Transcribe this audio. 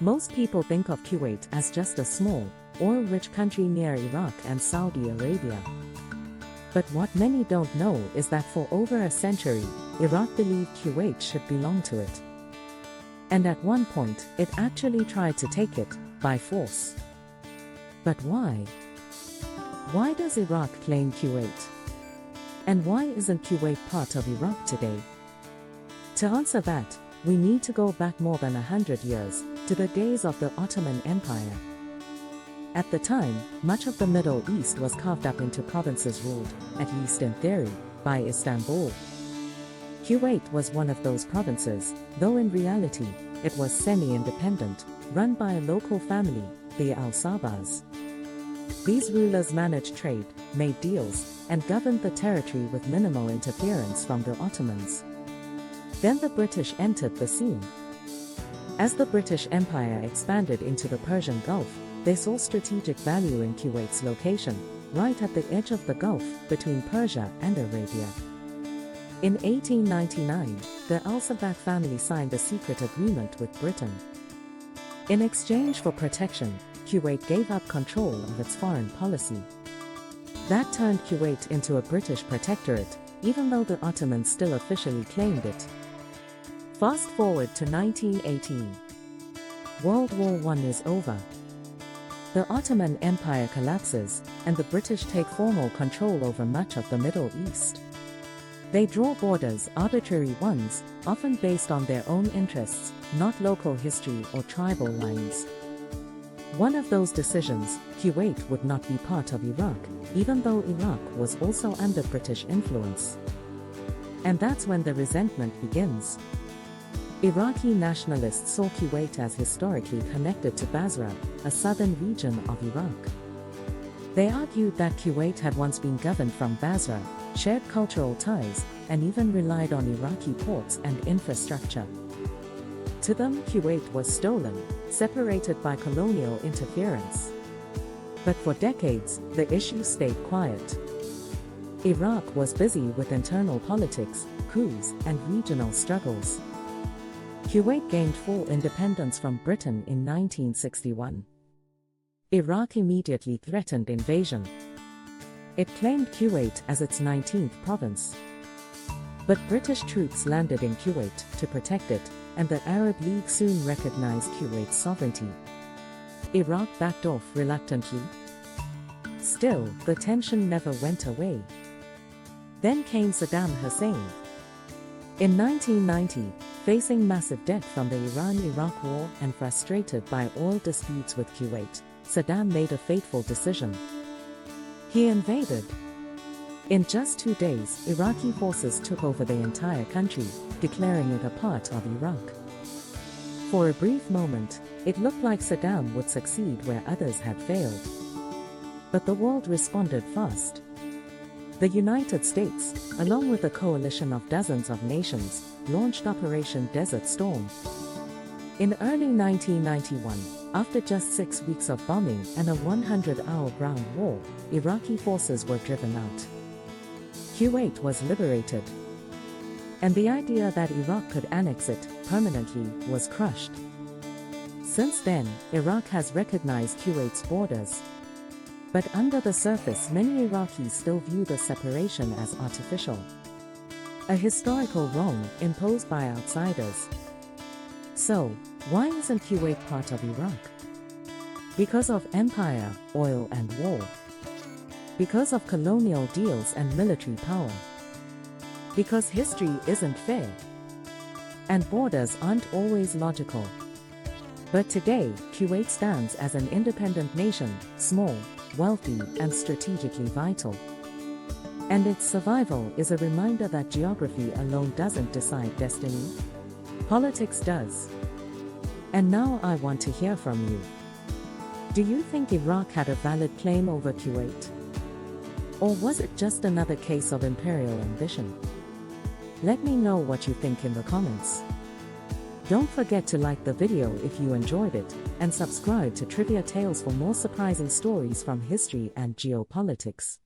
Most people think of Kuwait as just a small, oil-rich country near Iraq and Saudi Arabia. But what many don't know is that for over a century, Iraq believed Kuwait should belong to it. And at one point, it actually tried to take it, by force. But why? Why does Iraq claim Kuwait? And why isn't Kuwait part of Iraq today? To answer that, we need to go back more than 100 years, to the days of the Ottoman Empire. At the time, much of the Middle East was carved up into provinces ruled, at least in theory, by Istanbul. Kuwait was one of those provinces, though in reality, it was semi-independent, run by a local family, the Al-Sabahs. These rulers managed trade, made deals, and governed the territory with minimal interference from the Ottomans. Then the British entered the scene. As the British Empire expanded into the Persian Gulf, they saw strategic value in Kuwait's location, right at the edge of the Gulf, between Persia and Arabia. In 1899, the Al-Sabah family signed a secret agreement with Britain. In exchange for protection, Kuwait gave up control of its foreign policy. That turned Kuwait into a British protectorate, even though the Ottomans still officially claimed it. Fast forward to 1918. World War I is over. The Ottoman Empire collapses, and the British take formal control over much of the Middle East. They draw borders, arbitrary ones, often based on their own interests, not local history or tribal lines. One of those decisions, Kuwait would not be part of Iraq, even though Iraq was also under British influence. And that's when the resentment begins. Iraqi nationalists saw Kuwait as historically connected to Basra, a southern region of Iraq. They argued that Kuwait had once been governed from Basra, shared cultural ties, and even relied on Iraqi ports and infrastructure. To them, Kuwait was stolen, separated by colonial interference. But for decades, the issue stayed quiet. Iraq was busy with internal politics, coups, and regional struggles. Kuwait gained full independence from Britain in 1961. Iraq immediately threatened invasion. It claimed Kuwait as its 19th province. But British troops landed in Kuwait to protect it, and the Arab League soon recognized Kuwait's sovereignty. Iraq backed off reluctantly. Still, the tension never went away. Then came Saddam Hussein. In 1990, facing massive debt from the Iran-Iraq war and frustrated by oil disputes with Kuwait, Saddam made a fateful decision. He invaded. In just 2 days, Iraqi forces took over the entire country, declaring it a part of Iraq. For a brief moment, it looked like Saddam would succeed where others had failed. But the world responded fast. The United States, along with a coalition of dozens of nations, launched Operation Desert Storm. In early 1991, after just 6 weeks of bombing and a 100-hour ground war, Iraqi forces were driven out. Kuwait was liberated. And the idea that Iraq could annex it permanently was crushed. Since then, Iraq has recognized Kuwait's borders. But under the surface, many Iraqis still view the separation as artificial. A historical wrong imposed by outsiders. So, why isn't Kuwait part of Iraq? Because of empire, oil and war. Because of colonial deals and military power. Because history isn't fair. And borders aren't always logical. But today, Kuwait stands as an independent nation, small, wealthy, and strategically vital. And its survival is a reminder that geography alone doesn't decide destiny. Politics does. And now I want to hear from you. Do you think Iraq had a valid claim over Kuwait? Or was it just another case of imperial ambition? Let me know what you think in the comments. Don't forget to like the video if you enjoyed it, and subscribe to Trivia Tales for more surprising stories from history and geopolitics.